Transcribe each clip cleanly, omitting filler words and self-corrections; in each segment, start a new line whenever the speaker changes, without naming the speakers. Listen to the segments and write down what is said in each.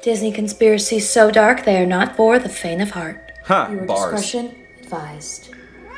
Disney conspiracies so dark they are not for the faint of heart.
Huh,
Viewer
bars.
discretion advised.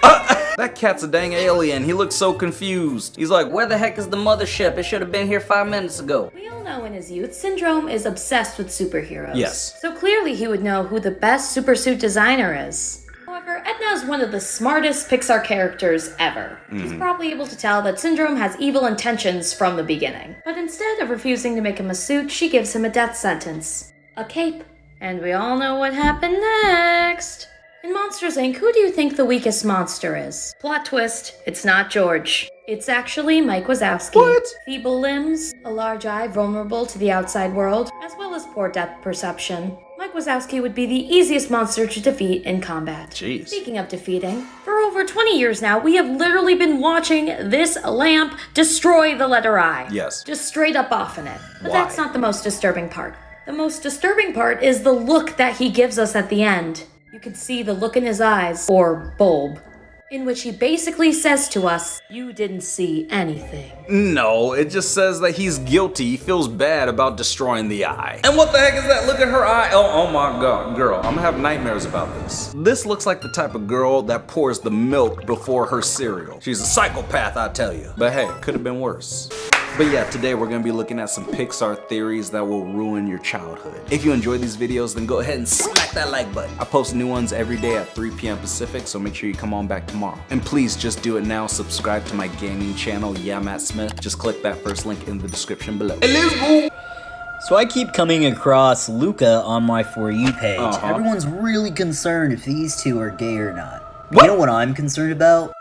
That cat's a dang alien. He looks so confused. He's like, where the heck is the mothership? It should have been here 5 minutes ago.
We all know in his youth, Syndrome is obsessed with superheroes.
Yes.
So clearly he would know who the best supersuit designer is. However, Edna is one of the smartest Pixar characters ever. She's probably able to tell that Syndrome has evil intentions from the beginning. But instead of refusing to make him a suit, she gives him a death sentence. A cape. And we all know what happened next. In Monsters, Inc., who do you think the weakest monster is? Plot twist, it's not George. It's actually Mike Wazowski.
What?
Feeble limbs, a large eye vulnerable to the outside world, as well as poor depth perception. Mike Wazowski would be the easiest monster to defeat in combat.
Jeez.
Speaking of defeating, for over 20 years now, we have literally been watching this lamp destroy the letter I.
Yes.
Just straight up off in it. But
Why?
that's not the most disturbing part. The most disturbing part is the look that he gives us at the end. You can see the look in his eyes, or bulb, in which he basically says to us, you didn't see anything.
No, it just says that he's guilty. He feels bad about destroying the eye. And what the heck is that? Look at her eye. Oh my god, girl, I'm gonna have nightmares about this. This looks like the type of girl that pours the milk before her cereal. She's a psychopath, I tell you. But hey, could have been worse. But yeah, today we're gonna be looking at some Pixar theories that will ruin your childhood. If you enjoy these videos, then go ahead and smack that like button. I post new ones every day at 3 p.m. Pacific, so make sure you come on back tomorrow. And please just do it now. Subscribe to my gaming channel, Yeah Matt Smith. Just click that first link in the description below. And let's go!
So I keep coming across Luca on my For You page. Everyone's really concerned if these two are gay or not.
What?
You know what I'm concerned about?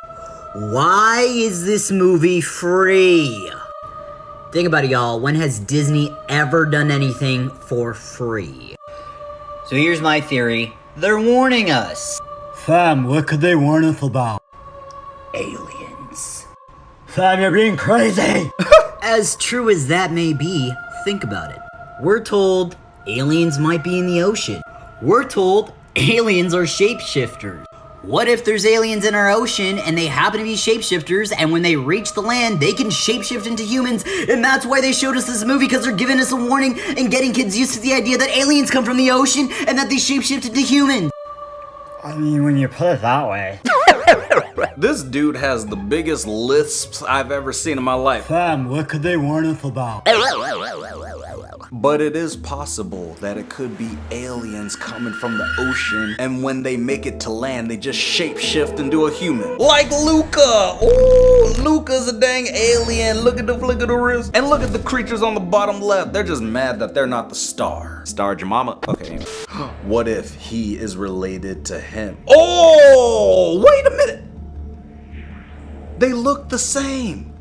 Why is this movie free? Think about it, y'all. When has Disney ever done anything for free? So here's my theory. They're warning us.
Fam, what could they warn us about?
Aliens.
Fam, you're being crazy!
As true as that may be, think about it. We're told aliens might be in the ocean. We're told aliens are shapeshifters. What if there's aliens in our ocean and they happen to be shapeshifters, and when they reach the land, they can shapeshift into humans, and that's why they showed us this movie, because they're giving us a warning and getting kids used to the idea that aliens come from the ocean and that they shapeshift into humans.
I mean, when you put it that way.
This dude has the biggest lisps I've ever seen in my life.
Fam, what could they warn us about?
But it is possible that it could be aliens coming from the ocean, and when they make it to land, they just shapeshift into a human. Like Luca! Ooh, Luca's a dang alien. Look at the flick of the wrist. And look at the creatures on the bottom left. They're just mad that they're not the star. Star Jamama. Okay. What if he is related to him? Oh, wait a minute. They look the same.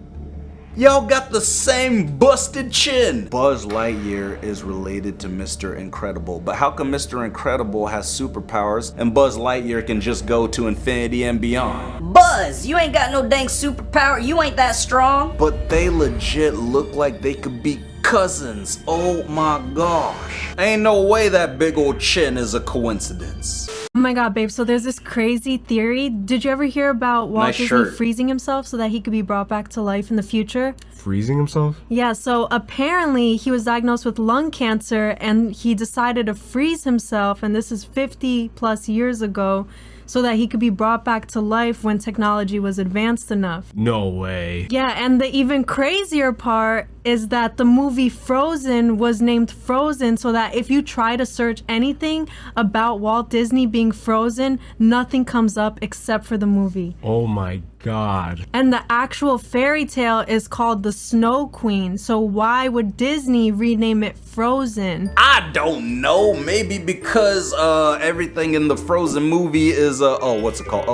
Y'all got the same busted chin. Buzz Lightyear is related to Mr. Incredible, but how come Mr. Incredible has superpowers and Buzz Lightyear can just go to infinity and beyond?
Buzz, you ain't got no dang superpower. You ain't that strong.
But they legit look like they could be cousins. Oh my gosh. Ain't no way that big old chin is a coincidence.
Oh my god, babe, so there's this crazy theory. Did you ever hear about Walt
Nice
Disney
shirt.
freezing himself so that he could be brought back to life in the future?
Freezing himself?
Yeah, so apparently he was diagnosed with lung cancer and he decided to freeze himself, and this is 50 plus years ago, so that he could be brought back to life when technology was advanced enough.
No way.
Yeah, and the even crazier part is that the movie Frozen was named Frozen so that if you try to search anything about Walt Disney being frozen, nothing comes up except for the movie.
Oh my god.
And the actual fairy tale is called the Snow Queen, so why would Disney rename it Frozen?
I don't know. Maybe because everything in the Frozen movie is what's it called?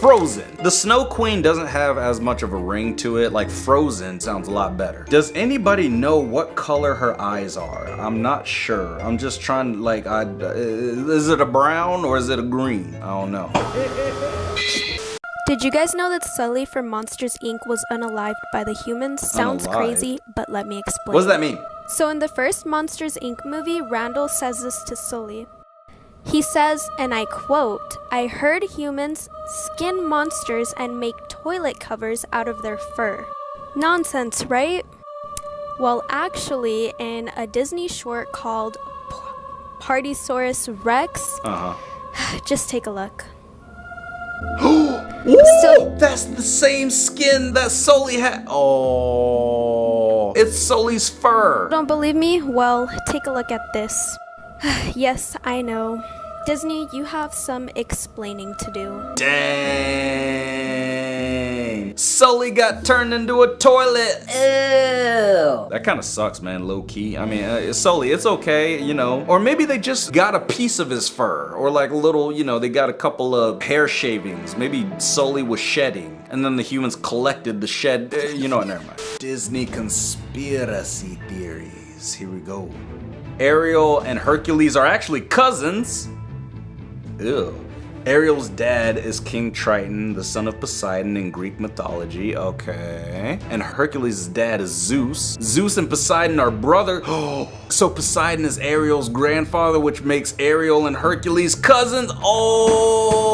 Frozen. The Snow Queen doesn't have as much of a ring to it. Like Frozen sounds a lot better. Does anybody know what color her eyes are? I'm not sure. I'm just trying to is it a brown or is it a green? I don't know.
Did you guys know that Sully from Monsters Inc. was unalived by the humans? Sounds
Unalived?
crazy, but let me explain.
What does that mean?
So in the first Monsters Inc. movie, Randall says this to Sully. He says, and I quote, "I heard humans skin monsters and make toilet covers out of their fur." Nonsense, right? Well, actually, in a Disney short called Partysaurus Rex, just take a look.
Ooh, that's the same skin that Sully had. Oh, it's Sully's fur.
Don't believe me? Well, take a look at this. Yes, I know. Disney, you have some explaining to do.
Dang. Sully got turned into a toilet. Ew. That kind of sucks, man, low key. I mean, Sully, it's okay, you know. Or maybe they just got a piece of his fur. Or like a little, you know, they got a couple of hair shavings. Maybe Sully was shedding. And then the humans collected the shed. You know what, never mind. Disney conspiracy theories. Here we go. Ariel and Hercules are actually cousins. Ew. Ariel's dad is King Triton, the son of Poseidon in Greek mythology. Okay. And Hercules' dad is Zeus. Zeus and Poseidon are brothers. So Poseidon is Ariel's grandfather, which makes Ariel and Hercules cousins. Oh!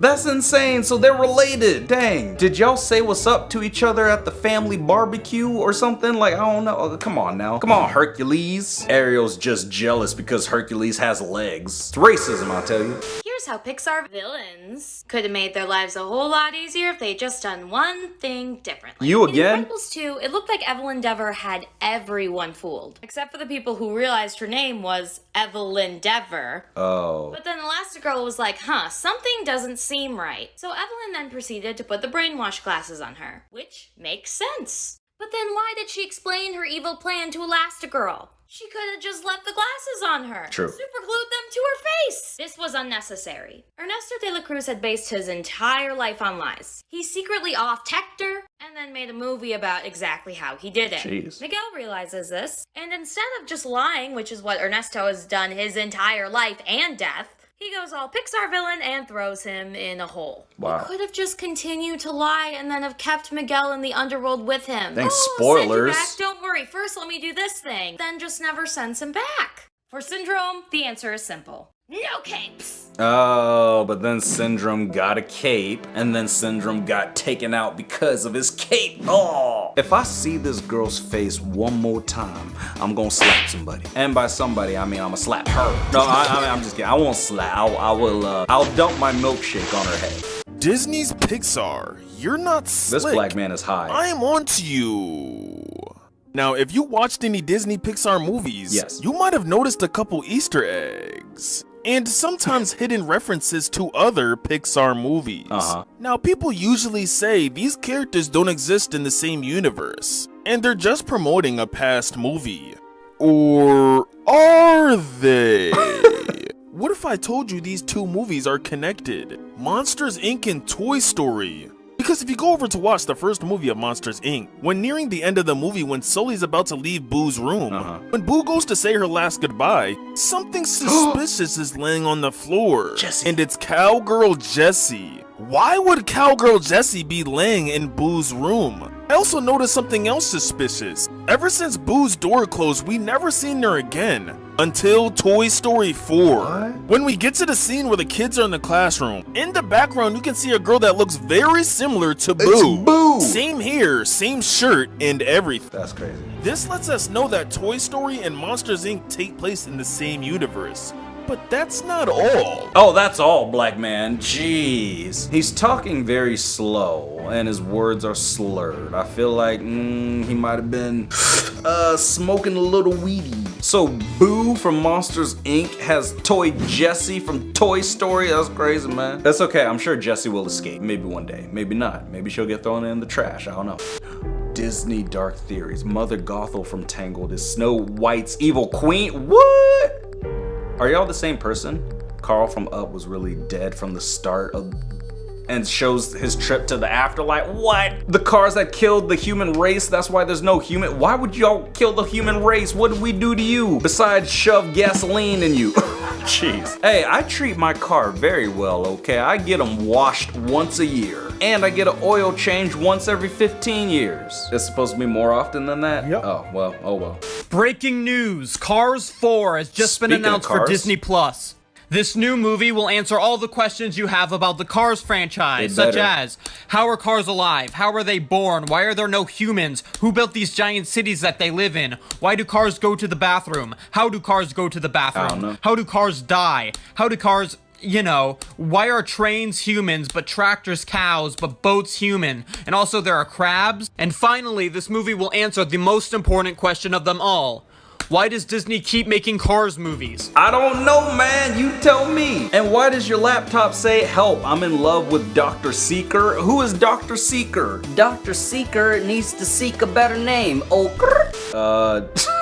That's insane. So they're related. Dang. Did y'all say what's up to each other at the family barbecue or something? Like, I don't know. Come on now. Come on, Hercules. Ariel's just jealous because Hercules has legs. It's racism, I'll tell you.
Here's how Pixar villains could have made their lives a whole lot easier if they'd just done one thing differently.
You again?
In Incredibles 2, it looked like Evelyn Dever had everyone fooled, except for the people who realized her name was Evelyn Dever.
Oh.
But then Elastigirl was like, something doesn't seem right. So Evelyn then proceeded to put the brainwash glasses on her, which makes sense. But then why did she explain her evil plan to Elastigirl? She could have just left the glasses on her.
True.
Superglued them to her face. This was unnecessary. Ernesto de la Cruz had based his entire life on lies. He secretly off-teched her and then made a movie about exactly how he did it.
Jeez.
Miguel realizes this, and instead of just lying, which is what Ernesto has done his entire life and death, he goes all Pixar villain and throws him in a hole.
Wow.
He could have just continued to lie and then have kept Miguel in the underworld with him.
Thanks,
Send you
spoilers.
back. Don't worry. First, let me do this thing. Then just never sends him back. For Syndrome, the answer is simple. No capes!
Oh, but then Syndrome got a cape, and then Syndrome got taken out because of his cape. Oh! If I see this girl's face one more time, I'm gonna slap somebody. And by somebody, I mean I'm gonna slap her. No, I'm just kidding. I won't slap. I'll dump my milkshake on her head.
Disney's Pixar. You're not slick.
This black man is high.
I'm on to you. Now, if you watched any Disney Pixar movies,
yes,
you might have noticed a couple Easter eggs. And sometimes hidden references to other Pixar movies. Now, people usually say these characters don't exist in the same universe, and they're just promoting a past movie. Or are they? What if I told you these two movies are connected? Monsters, Inc. and Toy Story. Because if you go over to watch the first movie of Monsters, Inc., when nearing the end of the movie when Sully's about to leave Boo's room, when Boo goes to say her last goodbye, something suspicious is laying on the floor.
Jessie.
And it's Cowgirl Jessie. Why would Cowgirl Jessie be laying in Boo's room? I also noticed something else suspicious. Ever since Boo's door closed, we never seen her again. Until Toy Story 4. When we get to the scene where the kids are in the classroom, in the background you can see a girl that looks very similar to Boo.
It's Boo!
Same hair, same shirt, and everything.
That's crazy.
This lets us know that Toy Story and Monsters, Inc. take place in the same universe. But that's not all.
Oh, that's all, black man. Jeez. He's talking very slow, and his words are slurred. I feel like, he might have been, smoking a little weedy. So, Boo from Monsters, Inc. has Toy Jessie from Toy Story? That's crazy, man. That's okay. I'm sure Jessie will escape. Maybe one day. Maybe not. Maybe she'll get thrown in the trash. I don't know. Disney Dark Theories. Mother Gothel from Tangled is Snow White's evil queen? What? Are y'all the same person? Carl from Up was really dead from the start of and shows his trip to the afterlife. What? The cars that killed the human race, that's why there's no human. Why would y'all kill the human race? What did we do to you? Besides shove gasoline in you. Jeez. Hey, I treat my car very well, okay? I get them washed once a year. And I get an oil change once every 15 years. It's supposed to be more often than that?
Yep.
Oh, well.
Breaking news, Cars 4 has just been
Speaking of
announced for
cars.
Disney Plus. This new movie will answer all the questions you have about the Cars franchise, such as, how are cars alive? How are they born? Why are there no humans? Who built these giant cities that they live in? Why do cars go to the bathroom? How do cars go to the bathroom? How do cars die? How do cars... You know, why are trains humans, but tractors cows, but boats human? And also there are crabs. And finally, this movie will answer the most important question of them all. Why does Disney keep making Cars movies?
I don't know, man. You tell me. And why does your laptop say, help, I'm in love with Dr. Seeker? Who is Dr. Seeker?
Dr. Seeker needs to seek a better name.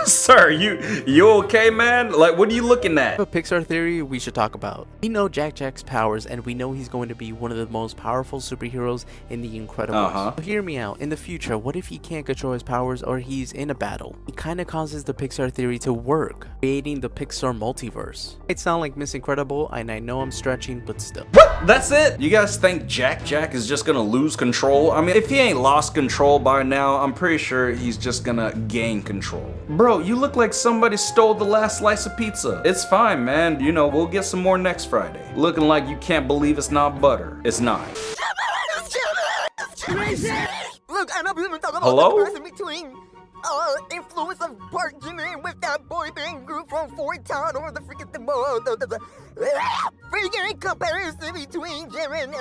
Sir, you okay, man? Like, what are you looking at?
A Pixar theory we should talk about. We know Jack's powers, and we know he's going to be one of the most powerful superheroes in the Incredibles. So hear me out. In the future, what if he can't control his powers or he's in a battle? It kind of causes the Pixar theory to work, creating the Pixar multiverse. It sounds like Miss Incredible, and I know I'm stretching, but still.
What? That's it? You guys think Jack is just gonna lose control? I mean, if he ain't lost control by now, I'm pretty sure he's just gonna gain control. Bro, you look like somebody stole the last slice of pizza. It's fine, man. You know, we'll get some more next Friday. Looking like you can't believe it's not butter. It's not. Hello?
Influence of Bart Jimmy with that boy band group from Fort Town or the freaking freaking comparison between Jimmy and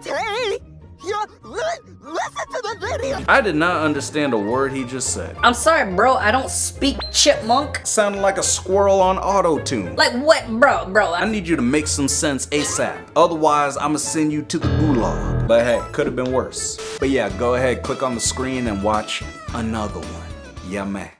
Tay. Listen to the video.
I did not understand a word he just said.
I'm sorry, bro. I don't speak chipmunk.
Sounded like a squirrel on auto-tune.
Like what, bro?
I need you to make some sense ASAP. Otherwise, I'ma send you to the gulag. But hey, could have been worse. But yeah, go ahead, click on the screen and watch another one. Yeah, man.